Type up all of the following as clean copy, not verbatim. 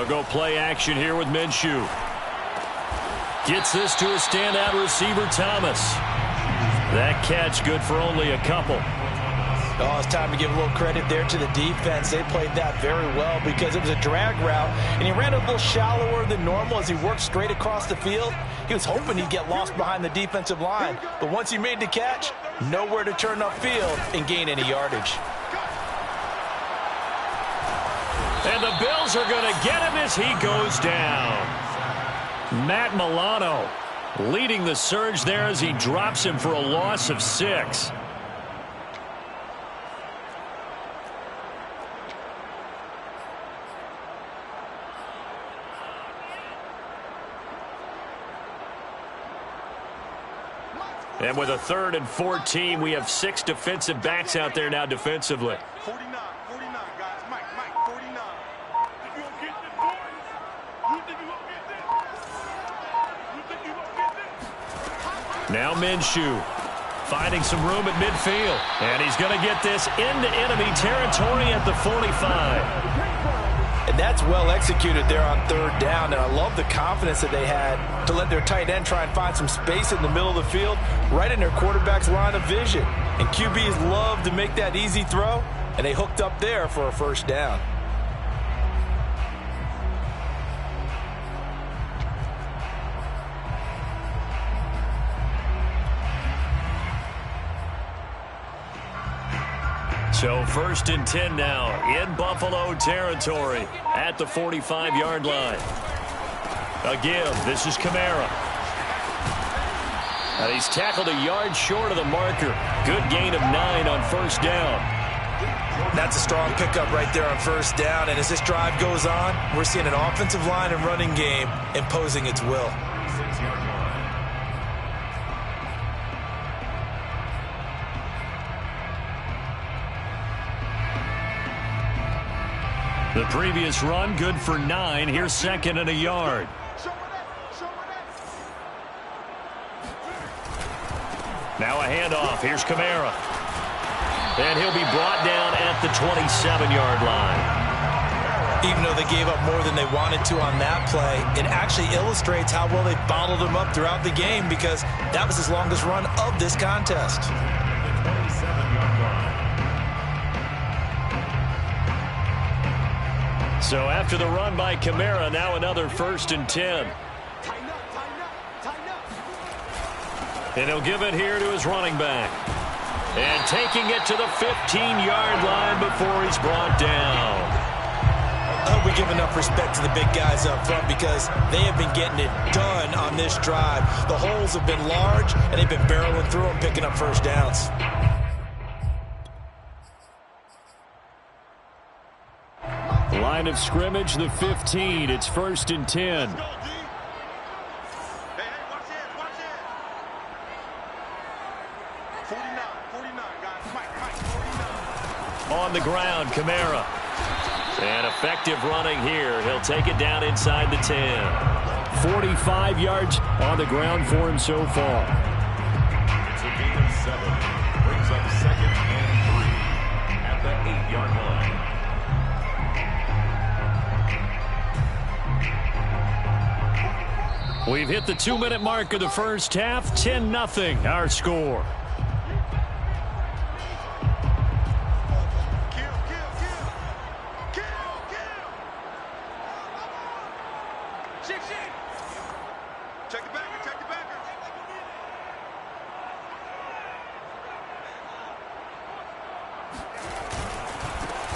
They'll go play action here with Minshew. Gets this to a standout receiver, Thomas. That catch good for only a couple. Oh, it's time to give a little credit there to the defense. They played that very well because it was a drag route, and he ran a little shallower than normal as he worked straight across the field. He was hoping he'd get lost behind the defensive line, but once he made the catch, nowhere to turn upfield and gain any yardage. And the Bills are going to get him as he goes down. Matt Milano leading the surge there as he drops him for a loss of 6. And with a 3rd and 14, we have 6 defensive backs out there now defensively. 49, guys. Mike, 49. You gonna get this, boy? You think you gonna get this? You think you gonna get this? Now Minshew finding some room at midfield. And he's going to get this into enemy territory at the 45. And that's well executed there on 3rd down, and I love the confidence that they had to let their tight end try and find some space in the middle of the field, right in their quarterback's line of vision. And QBs love to make that easy throw, and they hooked up there for a 1st down. So 1st and 10 now in Buffalo territory at the 45-yard line. Again, this is Kamara. And he's tackled a yard short of the marker. Good gain of 9 on 1st down. That's a strong pickup right there on 1st down. And as this drive goes on, we're seeing an offensive line and running game imposing its will. The previous run, good for 9. Here's 2nd and a yard. Now a handoff. Here's Kamara. And he'll be brought down at the 27-yard line. Even though they gave up more than they wanted to on that play, it actually illustrates how well they bottled him up throughout the game because that was his longest run of this contest. So after the run by Kamara, now another 1st and 10. And he'll give it here to his running back. And taking it to the 15-yard line before he's brought down. I hope we give enough respect to the big guys up front because they have been getting it done on this drive. The holes have been large, and they've been barreling through them, picking up 1st downs. Line of scrimmage, the 15. It's 1st and 10. On the ground, Kamara. And effective running here. He'll take it down inside the 10. 45 yards on the ground for him so far. It's a gain of 7. Brings up 2nd and 3 at the 8-yard line. We've hit the 2-minute mark of the 1st half. 10-0 our score.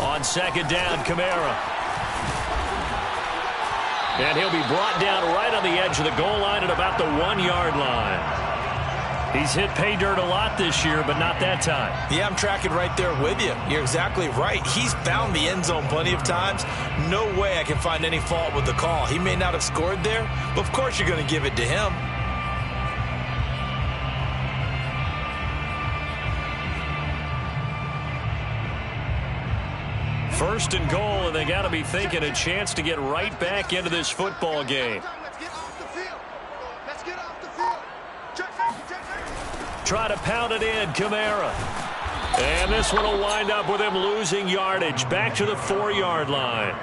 On 2nd down, Kamara. And he'll be brought down right on the edge of the goal line at about the 1-yard line. He's hit pay dirt a lot this year, but not that time. Yeah, I'm tracking right there with you. You're exactly right. He's found the end zone plenty of times. No way I can find any fault with the call. He may not have scored there, but of course you're going to give it to him. First and goal, and they got to be thinking a chance to get right back into this football game. Let's get off the field. Let's get off the field. Try to pound it in, Kamara. And this one will wind up with him losing yardage back to the 4-yard line.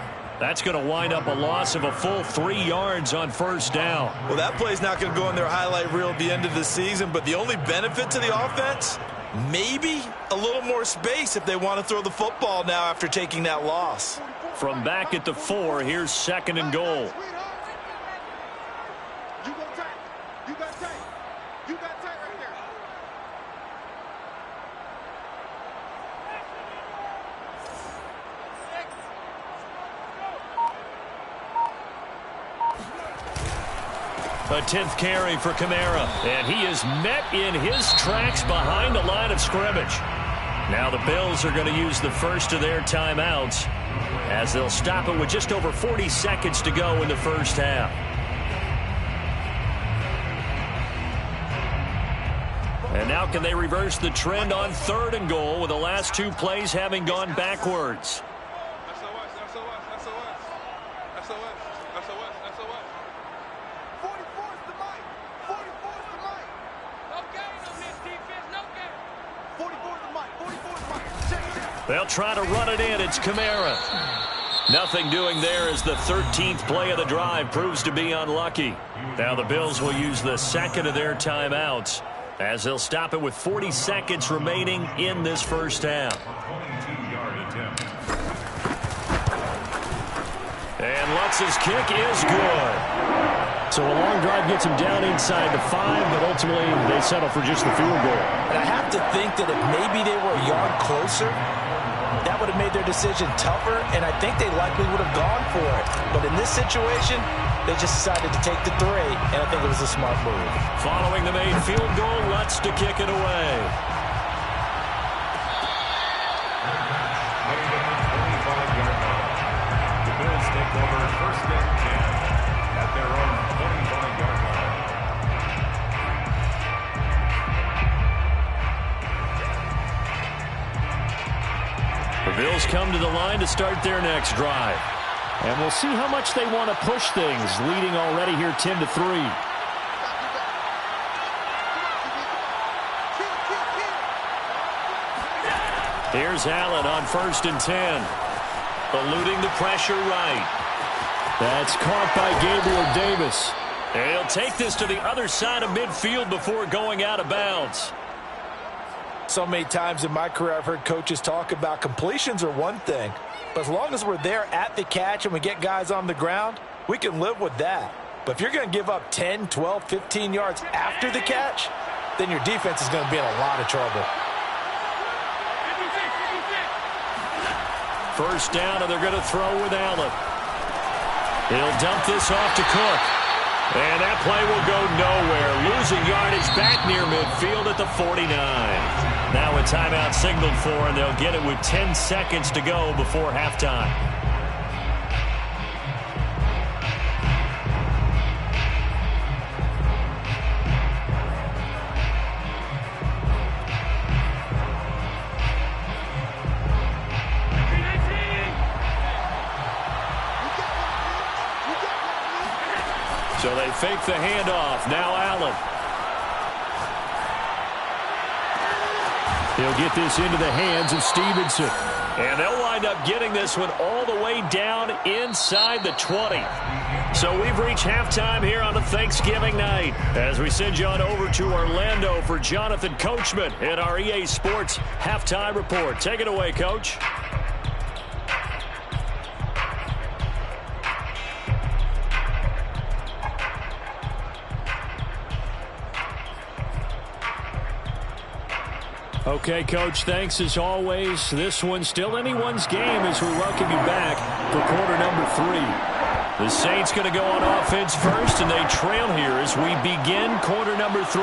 That's going to wind up a loss of a full 3 yards on first down. Well, that play's not going to go in their highlight reel at the end of the season, but the only benefit to the offense, maybe a little more space if they want to throw the football now after taking that loss. From back at the 4, here's 2nd and goal. You go tight. You got tight. You got tight right there. A 10th carry for Kamara, and he is met in his tracks behind the line of scrimmage. Now the Bills are going to use the first of their timeouts as they'll stop it with just over 40 seconds to go in the first half. And now can they reverse the trend on 3rd and goal with the last 2 plays having gone backwards? They'll try to run it in. It's Kamara. Nothing doing there as the 13th play of the drive proves to be unlucky. Now the Bills will use the 2nd of their timeouts as they'll stop it with 40 seconds remaining in this first half. And Lutz's kick is good. So a long drive gets him down inside the 5, but ultimately they settle for just the field goal. And I have to think that if maybe they were a yard closer, that would have made their decision tougher, and I think they likely would have gone for it. But in this situation, they just decided to take the 3, and I think it was a smart move. Following the made field goal, Lutz to kick it away. The Bills take over 1st and 10 at their own 45-yard line. The Bills come to the line to start their next drive. And we'll see how much they want to push things, leading already here 10-3. Here's Allen on 1st and 10. Eluding the pressure right. That's caught by Gabriel Davis. And he'll take this to the other side of midfield before going out of bounds. So many times in my career I've heard coaches talk about completions are one thing, but as long as we're there at the catch and we get guys on the ground, we can live with that. But if you're going to give up 10, 12, 15 yards after the catch, then your defense is going to be in a lot of trouble. First down, and they're going to throw with Allen. He'll dump this off to Cook. And that play will go nowhere. Losing yardage back near midfield at the 49. Now a timeout signaled for, and they'll get it with 10 seconds to go before halftime. So they fake the handoff. Now Allen. He'll get this into the hands of Stevenson. And they'll wind up getting this one all the way down inside the 20. So we've reached halftime here on a Thanksgiving night as we send you on over to Orlando for Jonathan Coachman in our EA Sports Halftime Report. Take it away, Coach. Okay, Coach, thanks as always. This one's still anyone's game as we welcome you back for quarter number 3. The Saints going to go on offense first, and they trail here as we begin quarter number 3.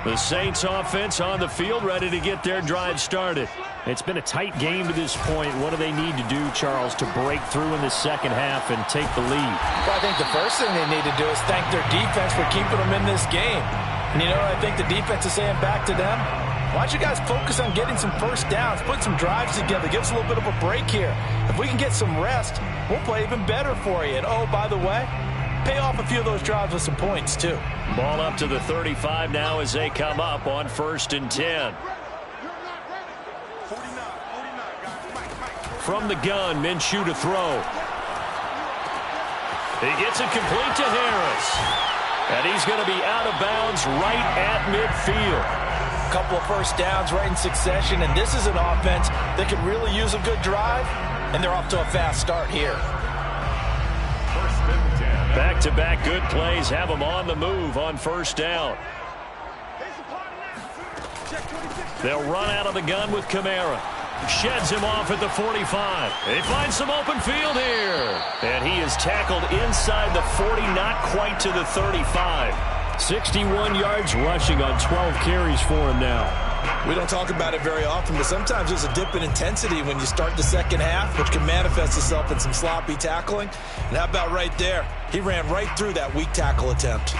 The Saints offense on the field, ready to get their drive started. It's been a tight game to this point. What do they need to do, Charles, to break through in the second half and take the lead? Well, I think the first thing they need to do is thank their defense for keeping them in this game. And you know what I think the defense is saying back to them? Why don't you guys focus on getting some first downs, put some drives together, give us a little bit of a break here. If we can get some rest, we'll play even better for you. And oh, by the way, pay off a few of those drives with some points too. Ball up to the 35 now as they come up on 1st and 10. From the gun, Minshew to throw. He gets it complete to Harris. And he's going to be out of bounds right at midfield. A couple of first downs right in succession, and this is an offense that could really use a good drive, and they're off to a fast start here. Back-to-back good plays have them on the move on 1st down. They'll run out of the gun with Kamara. Sheds him off at the 45. They find some open field here. And he is tackled inside the 40, not quite to the 35. 61 yards rushing on 12 carries for him now. We don't talk about it very often, but sometimes there's a dip in intensity when you start the second half, which can manifest itself in some sloppy tackling. And how about right there? He ran right through that weak tackle attempt.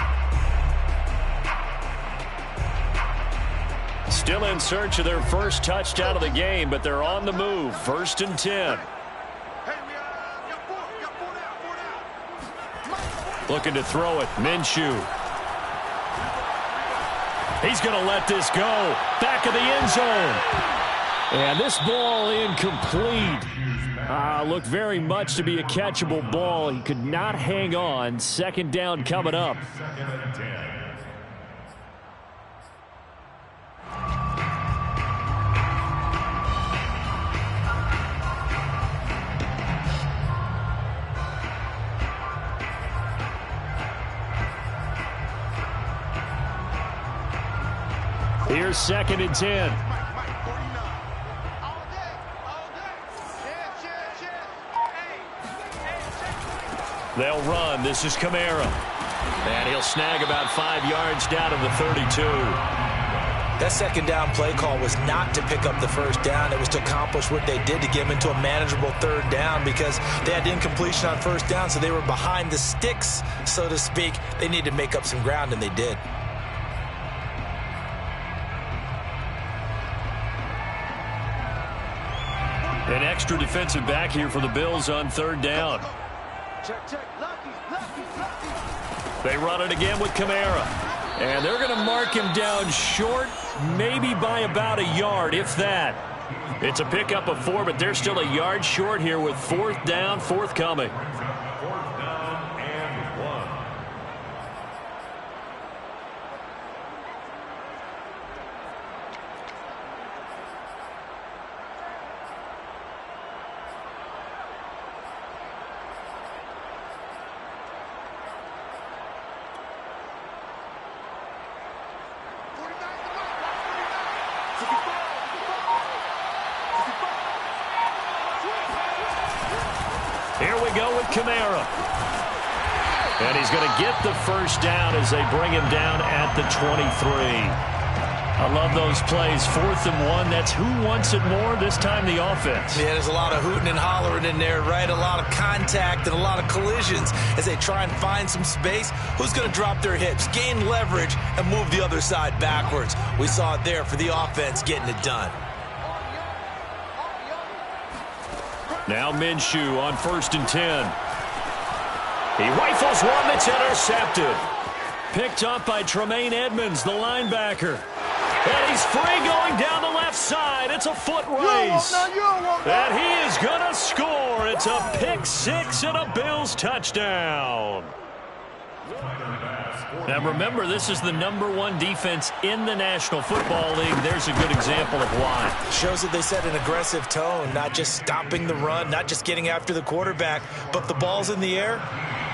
Still in search of their first touchdown of the game, but they're on the move. 1st and 10. Looking to throw it. Minshew. He's going to let this go. Back of the end zone. And this ball incomplete. Looked very much to be a catchable ball. He could not hang on. 2nd down coming up. Here's 2nd and 10. They'll run. This is Kamara. And he'll snag about 5 yards down to the 32. That 2nd down play call was not to pick up the first down. It was to accomplish what they did to get them into a manageable 3rd down because they had incompletion on 1st down, so they were behind the sticks, so to speak. They needed to make up some ground, and they did. An extra defensive back here for the Bills on 3rd down. They run it again with Kamara. And they're going to mark him down short, maybe by about a yard, if that. It's a pickup of 4, but they're still a yard short here with 4th down, forthcoming. 4th down and 1. Here we go with Kamara. And he's going to get the first down as they bring him down at the 23. I love those plays. 4th and 1. That's who wants it more, this time the offense. Yeah, there's a lot of hooting and hollering in there, right? A lot of contact and a lot of collisions as they try and find some space. Who's going to drop their hips, gain leverage, and move the other side backwards? We saw it there for the offense getting it done. Now Minshew on 1st and 10. He rifles one that's intercepted. Picked up by Tremaine Edmonds, the linebacker. And he's free going down the left side. It's a foot race. And he is going to score. It's a pick 6 and a Bills touchdown. Now remember, this is the #1 defense in the National Football League. There's a good example of why. Shows that they set an aggressive tone, not just stopping the run, not just getting after the quarterback, but the ball's in the air.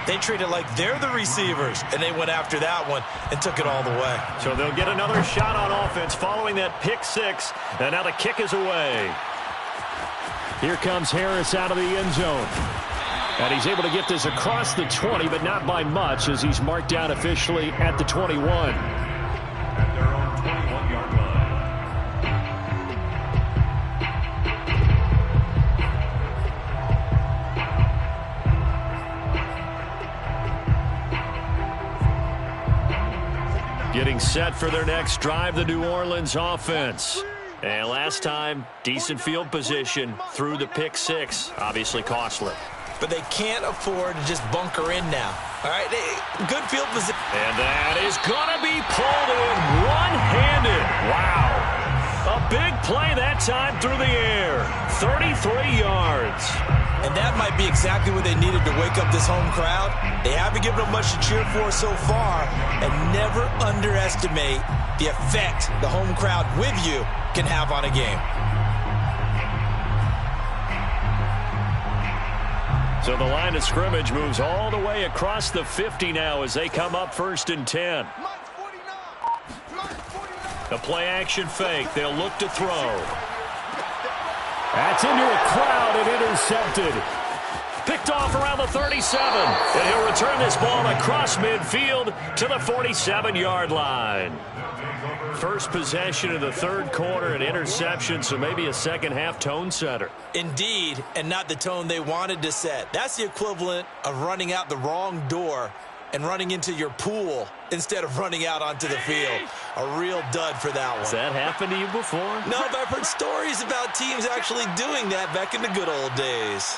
They treat it like they're the receivers, and they went after that one and took it all the way. So they'll get another shot on offense following that pick 6, and now the kick is away. Here comes Harris out of the end zone. And he's able to get this across the 20, but not by much, as he's marked down officially at the 21. At their own 21-yard line. Getting set for their next drive, the New Orleans offense. And last time, decent field position through the pick six. Obviously costly. But they can't afford to just bunker in now. All right, good field position. And that is going to be pulled in one-handed. Wow. A big play that time through the air. 33 yards. And that might be exactly what they needed to wake up this home crowd. They haven't given them much to cheer for so far. And never underestimate the effect the home crowd with you can have on a game. So the line of scrimmage moves all the way across the 50 now as they come up 1st and 10. The play-action fake. They'll look to throw. That's into a crowd and intercepted. Picked off around the 37. And he'll return this ball across midfield to the 47-yard line. First possession of the third quarter, an interception, so maybe a second-half tone setter. Indeed, and not the tone they wanted to set. That's the equivalent of running out the wrong door and running into your pool instead of running out onto the field. A real dud for that one. Has that happened to you before? No, but I've heard stories about teams actually doing that back in the good old days.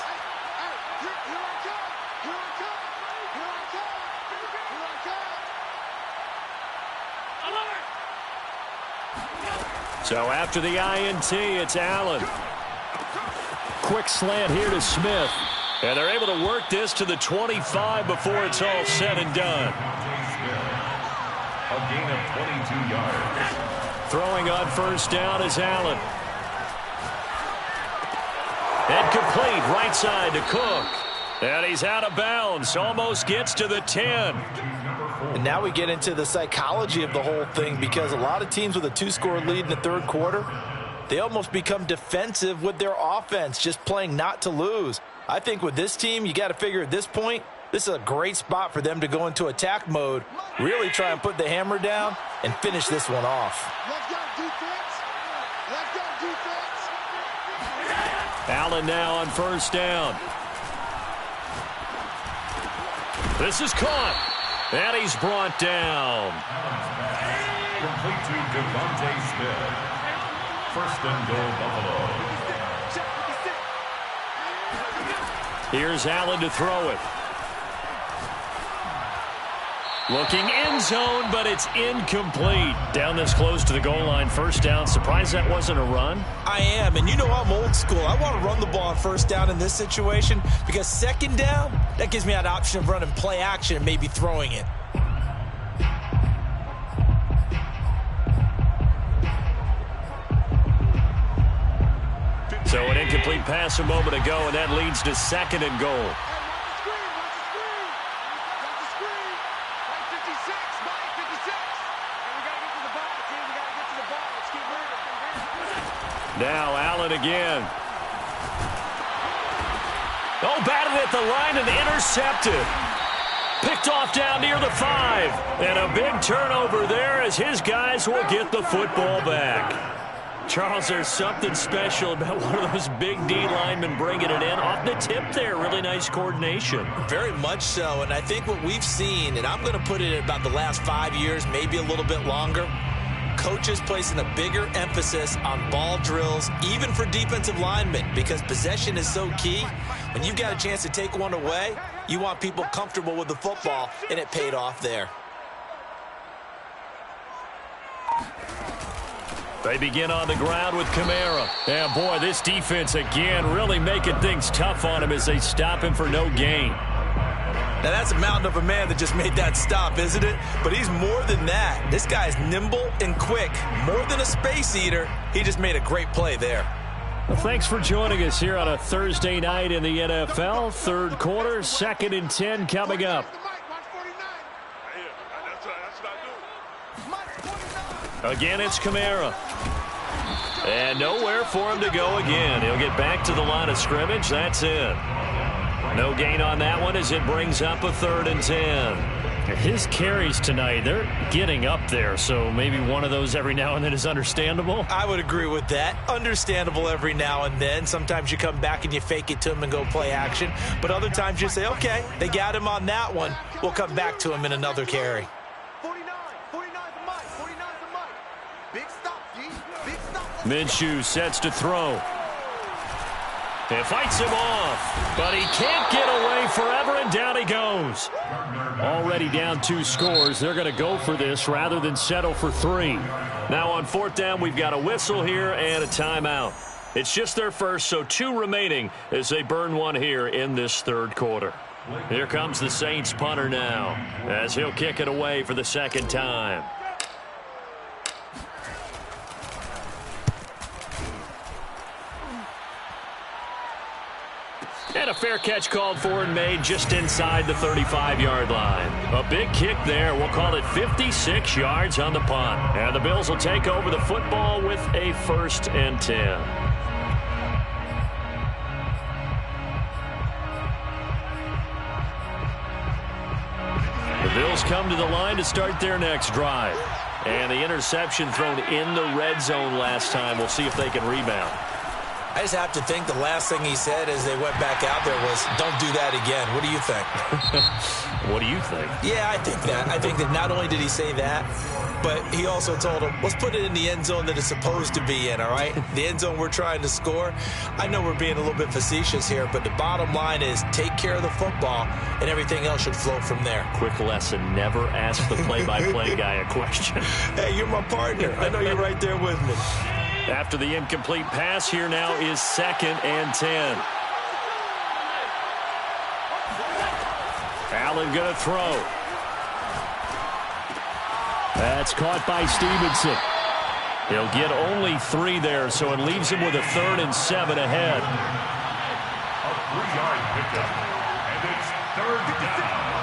So after the INT, it's Allen. Quick slant here to Smith. And they're able to work this to the 25 before it's all said and done. A gain of 22 yards. Throwing on first down is Allen. And complete right side to Cook. And he's out of bounds. Almost gets to the 10. And now we get into the psychology of the whole thing, because a lot of teams with a 2-score lead in the third quarter, they almost become defensive with their offense, just playing not to lose. I think with this team, you got to figure at this point, this is a great spot for them to go into attack mode, really try and put the hammer down and finish this one off. Let's go, defense. Let's go, defense. Allen now on first down. This is caught. And he's brought down. Complete to Devontae Smith. First and goal, Buffalo. Here's Allen to throw it. Looking end zone, but it's incomplete. Down this close to the goal line, first down. Surprised that wasn't a run? I am, and you know I'm old school. I want to run the ball on first down in this situation, because second down, that gives me that option of running play action and maybe throwing it. So an incomplete pass a moment ago, and that leads to second and goal. Now Allen again. Oh, batted at the line and intercepted. Picked off down near the 5. And a big turnover there as his guys will get the football back. Charles, there's something special about one of those big D linemen bringing it in off the tip there. Really nice coordination. Very much so, and I think what we've seen, and I'm going to put it at about the last 5 years, maybe a little bit longer, coaches placing a bigger emphasis on ball drills, even for defensive linemen, because possession is so key. When you've got a chance to take one away, you want people comfortable with the football, and it paid off there. They begin on the ground with Kamara. And boy, this defense again really making things tough on him as they stop him for no gain. Now that's a mountain of a man that just made that stop, isn't it? But he's more than that. This guy's nimble and quick. More than a space eater. He just made a great play there. Well, thanks for joining us here on a Thursday night in the NFL. Third quarter, 2nd and 10 coming up. Again, it's Kamara. And nowhere for him to go again. He'll get back to the line of scrimmage. That's it. No gain on that one as it brings up a 3rd and 10. His carries tonight, they're getting up there, so maybe one of those every now and then is understandable. I would agree with that. Understandable every now and then. Sometimes you come back and you fake it to him and go play action. But other times you say, okay, they got him on that one. We'll come back to him in another carry. 49 for Mike. Big stop, D. Big stop. Minshew sets to throw. And fights him off, but he can't get away forever, and down he goes. Already down 2 scores. They're going to go for this rather than settle for 3. Now on 4th down, we've got a whistle here and a timeout. It's just their first, so 2 remaining as they burn one here in this 3rd quarter. Here comes the Saints punter now as he'll kick it away for the 2nd time. And a fair catch called for and made just inside the 35-yard line. A big kick there. We'll call it 56 yards on the punt. And the Bills will take over the football with a 1st and 10. The Bills come to the line to start their next drive. And the interception thrown in the red zone last time. We'll see if they can rebound. I just have to think the last thing he said as they went back out there was, don't do that again. What do you think? What do you think? Yeah, I think that. I think that not only did he say that, but he also told him, let's put it in the end zone that it's supposed to be in, all right? The end zone we're trying to score. I know we're being a little bit facetious here, but the bottom line is take care of the football, and everything else should flow from there. Quick lesson, never ask the play-by-play guy a question. Hey, you're my partner. I know you're right there with me. After the incomplete pass, here now is 2nd and 10. Allen going to throw. That's caught by Stevenson. He'll get only 3 there, so it leaves him with a 3rd and 7 ahead. A 3-yard pickup, and it's 3rd down.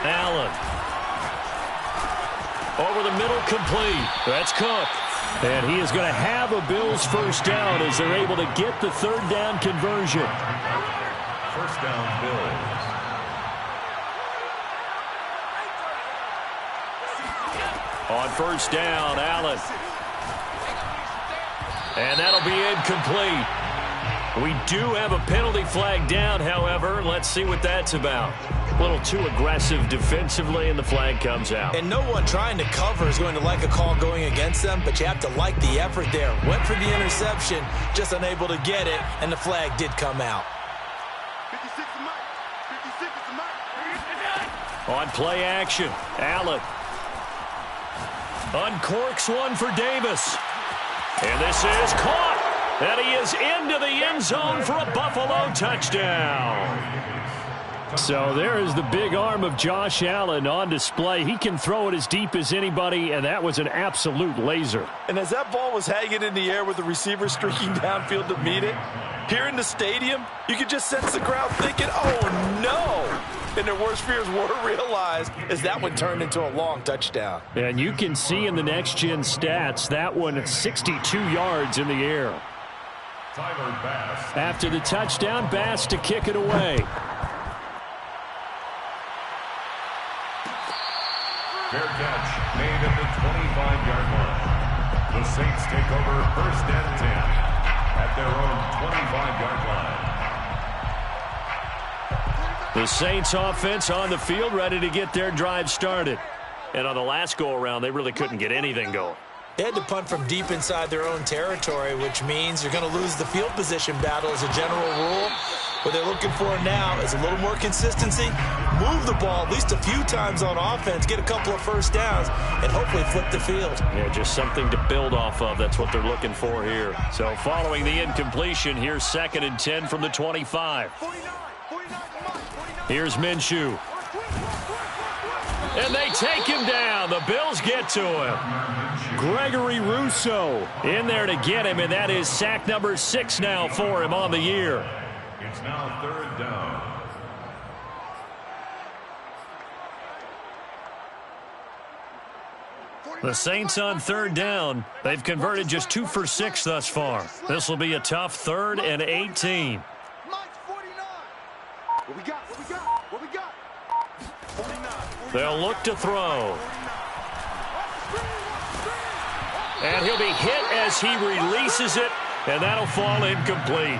Allen. Over the middle, complete. That's Cook. And he is going to have a Bills 1st down as they're able to get the 3rd down conversion. 1st down, Bills. On 1st down, Allen. And that'll be incomplete. We do have a penalty flag down, however. Let's see what that's about. A little too aggressive defensively, and the flag comes out. And no one trying to cover is going to like a call going against them, but you have to like the effort there. Went for the interception, just unable to get it, and the flag did come out. 56 is Mike. 56 is Mike. On play action, Allen uncorks one for Davis. And this is caught. And he is into the end zone for a Buffalo touchdown. So there is the big arm of Josh Allen on display. He can throw it as deep as anybody, and that was an absolute laser. And as that ball was hanging in the air with the receiver streaking downfield to meet it, here in the stadium, you could just sense the crowd thinking, oh, no. And their worst fears were realized as that one turned into a long touchdown. And you can see in the next-gen stats, that one 62 yards in the air. Tyler Bass. After the touchdown, Bass to kick it away. Fair catch made at the 25-yard line. The Saints take over 1st and 10 at their own 25-yard line. The Saints offense on the field, ready to get their drive started. And on the last go-around, they really couldn't get anything going. They had to punt from deep inside their own territory, which means you're going to lose the field position battle as a general rule. What they're looking for now is a little more consistency, move the ball at least a few times on offense, get a couple of 1st downs, and hopefully flip the field. Yeah, just something to build off of. That's what they're looking for here. So following the incompletion, here's 2nd and 10 from the 25. Here's Minshew. And they take him down. The Bills get to him. Gregory Rousseau in there to get him, and that is sack number 6 now for him on the year. It's now 3rd down. The Saints on 3rd down. They've converted just 2 for 6 thus far. This will be a tough 3rd and 18. What we got? What we got? What we got? 49. They'll look to throw. And he'll be hit as he releases it, and that'll fall incomplete.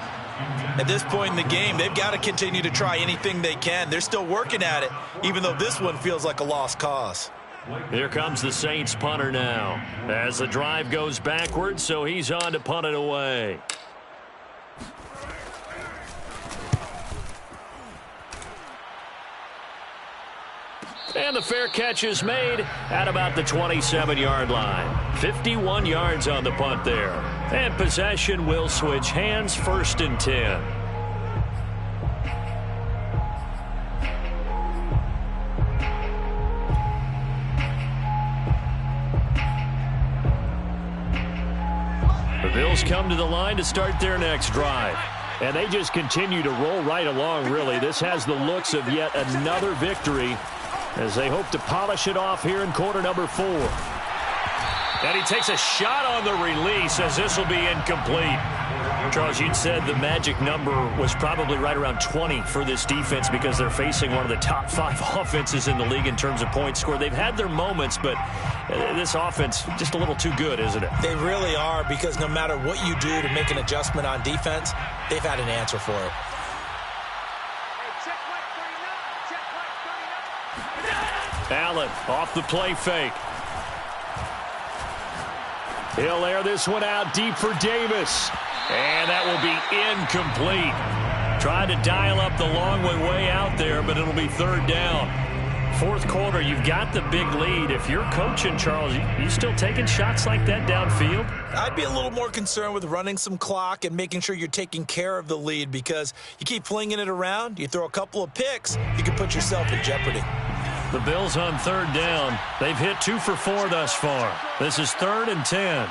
At this point in the game, they've got to continue to try anything they can. They're still working at it, even though this one feels like a lost cause. Here comes the Saints punter now. As the drive goes backwards, so he's on to punt it away. And the fair catch is made at about the 27-yard line. 51 yards on the punt there. And possession will switch hands, 1st and 10. The Bills come to the line to start their next drive. And they just continue to roll right along, really. This has the looks of yet another victory as they hope to polish it off here in quarter number 4. And he takes a shot on the release as this will be incomplete. Charles, you'd said the magic number was probably right around 20 for this defense because they're facing one of the top 5 offenses in the league in terms of points scored. They've had their moments, but this offense just a little too good, isn't it? They really are, because no matter what you do to make an adjustment on defense, they've had an answer for it. Allen off the play fake. He'll air this one out deep for Davis. And that will be incomplete. Tried to dial up the long way out there, but it'll be 3rd down. 4th quarter, you've got the big lead. If you're coaching, Charles, you still taking shots like that downfield? I'd be a little more concerned with running some clock and making sure you're taking care of the lead, because you keep flinging it around, you throw a couple of picks, you can put yourself in jeopardy. The Bills on 3rd down. They've hit 2 for 4 thus far. This is 3rd and 10.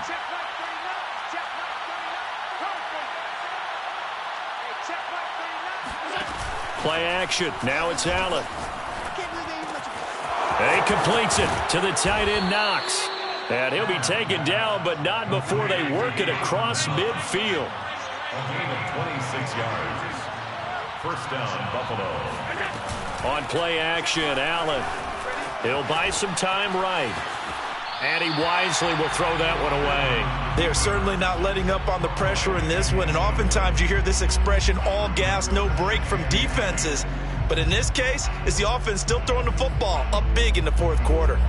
Play action. Now it's Allen. And he completes it to the tight end, Knox. And he'll be taken down, but not before they work it across midfield. A gain of 26 yards. 1st down, Buffalo. On play action, Allen. He'll buy some time right. And he wisely will throw that one away. They are certainly not letting up on the pressure in this one. And oftentimes you hear this expression, all gas, no break from defenses. But in this case, it's the offense still throwing the football up big in the 4th quarter.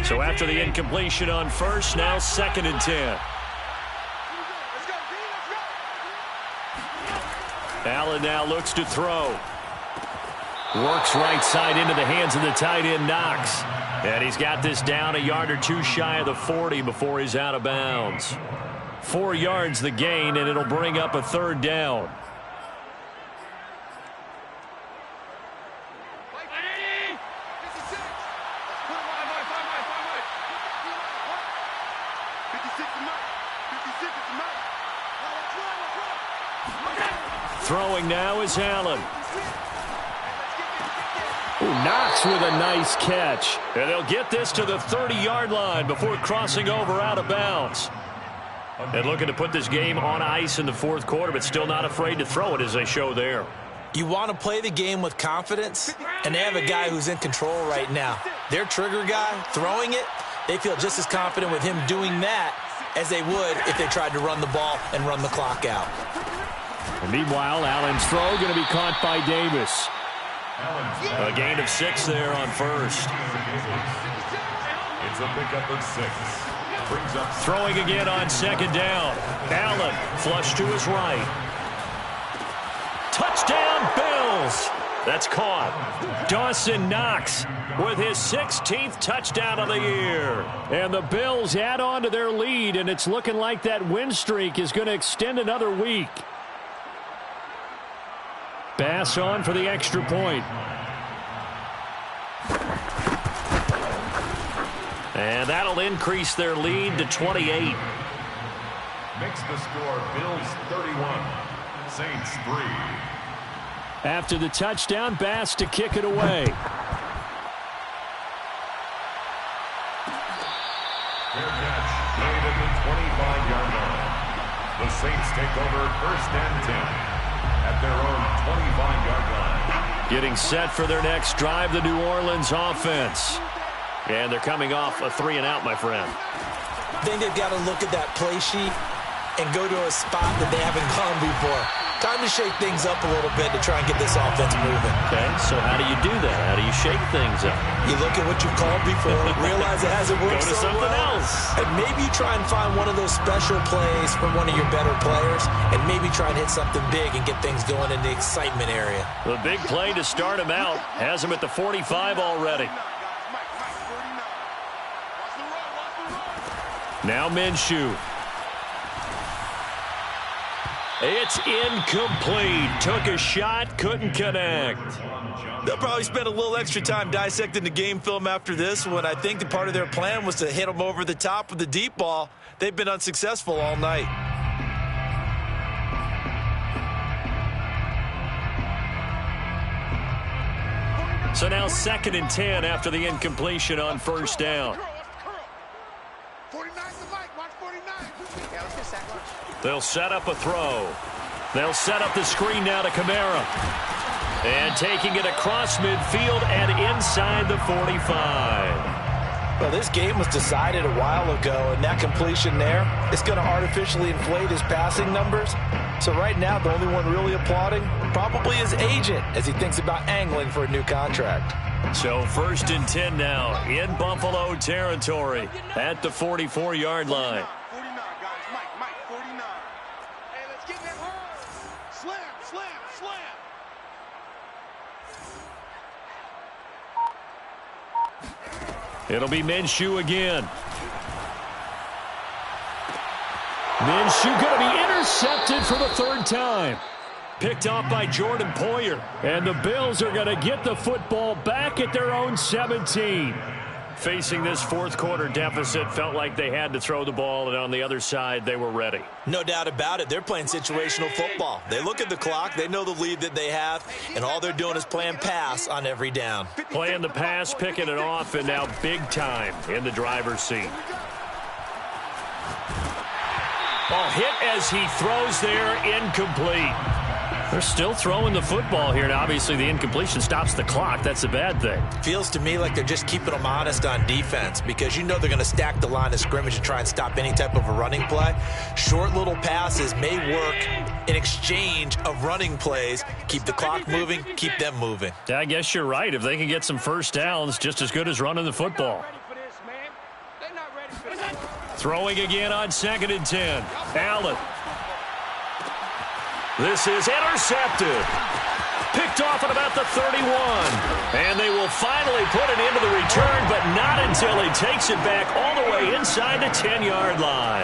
So after the incompletion on 1st, now 2nd and 10. Allen now looks to throw. Works right side into the hands of the tight end, Knox. And he's got this down a yard or 2 shy of the 40 before he's out of bounds. 4 yards the gain, and it'll bring up a 3rd down. Throwing now is Allen. Knox with a nice catch. And they'll get this to the 30-yard line before crossing over out of bounds. And looking to put this game on ice in the 4th quarter, but still not afraid to throw it as they show there. You want to play the game with confidence, and they have a guy who's in control right now. Their trigger guy, throwing it, they feel just as confident with him doing that as they would if they tried to run the ball and run the clock out. And meanwhile, Allen's throw going to be caught by Davis. A gain of 6 there on 1st. It's a pickup of 6. Brings up throwing again on 2nd down. Allen flush to his right. Touchdown, Bills. That's caught. Dawson Knox with his 16th touchdown of the year. And the Bills add on to their lead, and it's looking like that win streak is going to extend another week. Bass on for the extra point. And that'll increase their lead to 28. Makes the score Bills 31, Saints 3. After the touchdown, Bass to kick it away. Fair catch made at the 25-yard line. The Saints take over 1st and 10. At their own 25-yard line. Getting set for their next drive, the New Orleans offense. And they're coming off a 3-and-out, my friend. I think they've got to look at that play sheet and go to a spot that they haven't gone before. Time to shake things up a little bit to try and get this offense moving. Okay, so how do you do that? How do you shake things up? You look at what you've called before, realize it hasn't worked Go to so something well, else. and maybe you try and find one of those special plays from one of your better players, and maybe try and hit something big and get things going in the excitement area. The big play to start him out has him at the 45 already. Now Minshew. It's incomplete. Took a shot, couldn't connect. They'll probably spend a little extra time dissecting the game film after this one. I think that part of their plan was to hit them over the top with the deep ball. They've been unsuccessful all night. So now 2nd and 10 after the incompletion on first down. 49 to Mike. Watch 49. Yeah, let's get sack lunch. They'll set up a throw. They'll set up the screen now to Kamara. And taking it across midfield and inside the 45. Well, this game was decided a while ago, and that completion there is going to artificially inflate his passing numbers. So right now, the only one really applauding probably his agent as he thinks about angling for a new contract. So 1st and 10 now in Buffalo territory at the 44-yard line. 49, guys. Mike, 49. Hey, let's get that hard. Slam, slam, slam. It'll be Minshew again. Minshew going to be intercepted for the 3rd time. Picked off by Jordan Poyer. And the Bills are going to get the football back at their own 17. Facing this 4th quarter deficit, felt like they had to throw the ball, and on the other side, they were ready. No doubt about it. They're playing situational football. They look at the clock, they know the lead that they have, and all they're doing is playing pass on every down. Playing the pass, picking it off, and now big time in the driver's seat. Ball hit as he throws there, incomplete. They're still throwing the football here, and obviously the incompletion stops the clock. That's a bad thing. Feels to me like they're just keeping them honest on defense because you know they're going to stack the line of scrimmage and try and stop any type of a running play. Short little passes may work in exchange of running plays. Keep the clock moving, keep them moving. I guess you're right. If they can get some first downs, just as good as running the football. Throwing again on 2nd and 10. Allen. This is intercepted. Picked off at about the 31. And they will finally put it into the return, but not until he takes it back all the way inside the 10-yard line.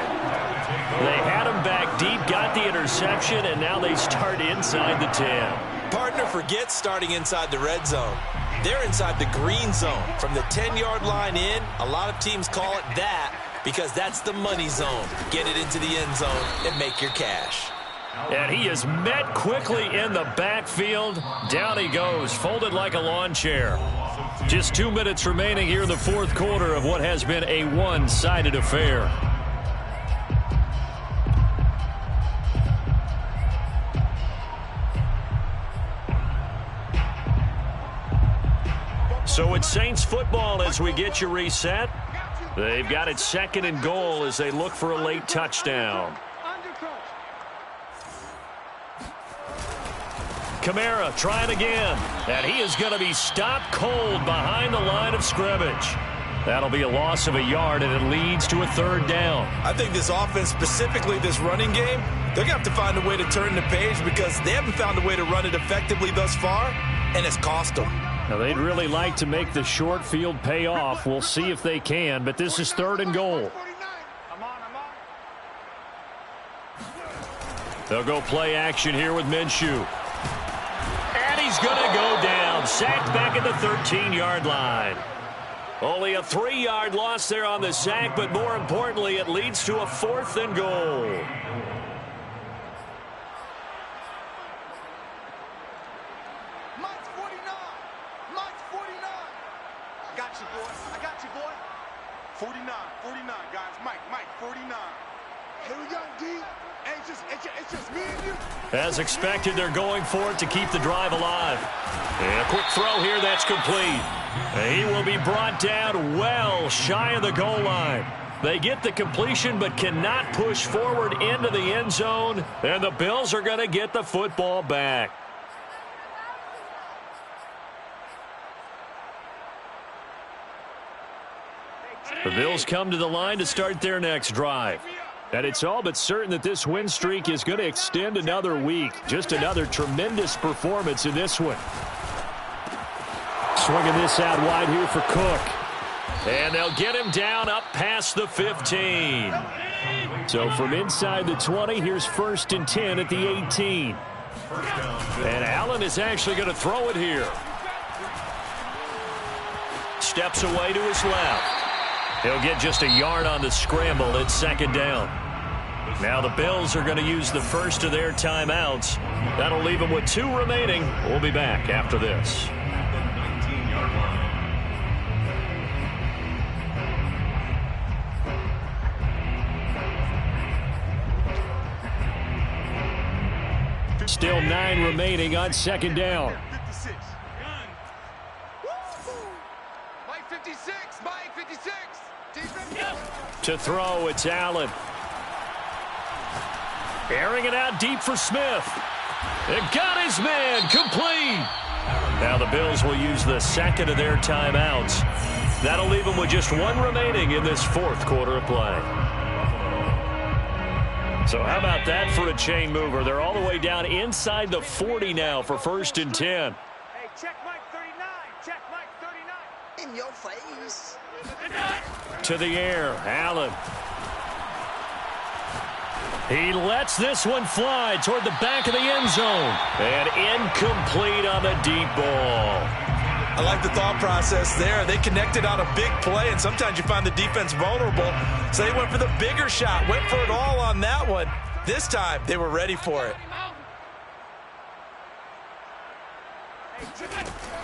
They had him back deep, got the interception, and now they start inside the 10. Partner forgets starting inside the red zone. They're inside the green zone. From the 10-yard line in, a lot of teams call it that because that's the money zone. Get it into the end zone and make your cash. And he is met quickly in the backfield. Down he goes, folded like a lawn chair. Just 2 minutes remaining here in the 4th quarter of what has been a one-sided affair. So it's Saints football as we get you reset. They've got it 2nd and goal as they look for a late touchdown. Kamara trying again, and he is going to be stopped cold behind the line of scrimmage. That'll be a loss of a yard, and it leads to a 3rd down. I think this offense, specifically this running game, they're going to have to find a way to turn the page because they haven't found a way to run it effectively thus far, and it's cost them. Now, they'd really like to make the short field pay off. We'll see if they can, but this is 3rd and goal. They'll go play action here with Minshew. And he's going to go down. Sacked back at the 13-yard line. Only a 3-yard loss there on the sack, but more importantly, it leads to a 4th and goal. Mike's 49. Mike's 49. I got you, boy. I got you, boy. 49, guys. Mike, 49. Here we go, D. It's just me and you. As expected, they're going for it to keep the drive alive. And a quick throw here, that's complete. He will be brought down well shy of the goal line. They get the completion but cannot push forward into the end zone, and the Bills are going to get the football back. The Bills come to the line to start their next drive. And it's all but certain that this win streak is going to extend another week. Just another tremendous performance in this one. Swinging this out wide here for Cook. And they'll get him down up past the 15. So from inside the 20, here's 1st and 10 at the 18. And Allen is actually going to throw it here. Steps away to his left. He'll get just a yard on the scramble at 2nd down. Now the Bills are going to use the first of their timeouts. That'll leave them with 2 remaining. We'll be back after this. Still 9 remaining on 2nd down. 56. Mike 56. Mike 56. To throw, it's Allen. Airing it out deep for Smith. It got his man complete. Now the Bills will use the 2nd of their timeouts. That'll leave them with just 1 remaining in this 4th quarter of play. So how about that for a chain mover? They're all the way down inside the 40 now for 1st and 10. Hey, check Mike 39. Check Mike 39. In your face. To the air, Allen. He lets this one fly toward the back of the end zone. And incomplete on the deep ball. I like the thought process there. They connected on a big play, and sometimes you find the defense vulnerable. So they went for the bigger shot, went for it all on that one. This time, they were ready for it.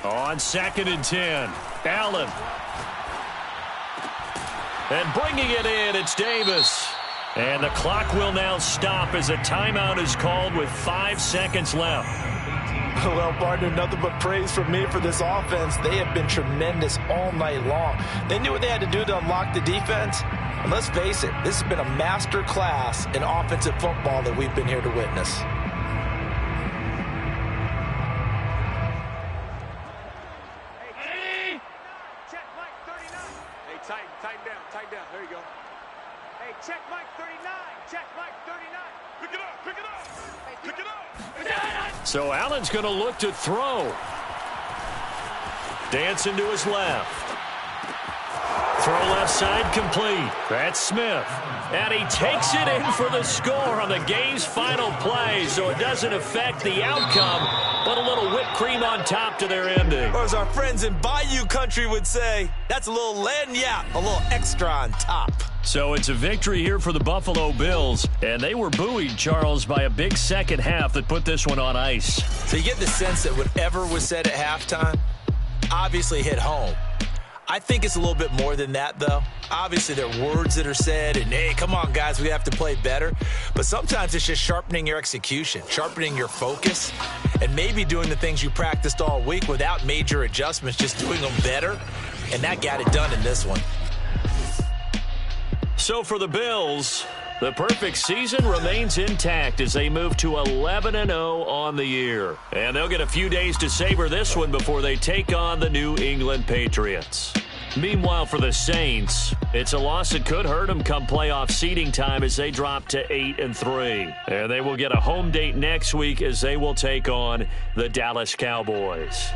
On 2nd and 10, Allen. And bringing it in, it's Davis. And the clock will now stop as a timeout is called with 5 seconds left. Well, partner, nothing but praise from me for this offense. They have been tremendous all night long. They knew what they had to do to unlock the defense. And let's face it, this has been a master class in offensive football that we've been here to witness. Check Mike 39. Hey, tighten down. There you go. Hey, check Mike 39. Check Mike 39. Pick it up. Pick it up. Pick it up. So Allen's going to look to throw. Dancing to his left. Throw left side complete. That's Smith. And he takes it in for the score on the game's final play, so it doesn't affect the outcome, but a little whipped cream on top to their ending. Or as our friends in Bayou Country would say, that's a little lagniappe, a little extra on top. So it's a victory here for the Buffalo Bills, and they were buoyed, Charles, by a big second half that put this one on ice. So you get the sense that whatever was said at halftime obviously hit home. I think it's a little bit more than that, though. Obviously, there are words that are said, and, hey, come on, guys, we have to play better. But sometimes it's just sharpening your execution, sharpening your focus, and maybe doing the things you practiced all week without major adjustments, just doing them better. And that got it done in this one. So for the Bills, the perfect season remains intact as they move to 11-0 on the year. And they'll get a few days to savor this one before they take on the New England Patriots. Meanwhile, for the Saints, it's a loss that could hurt them come playoff seeding time as they drop to 8-3. And they will get a home date next week as they will take on the Dallas Cowboys.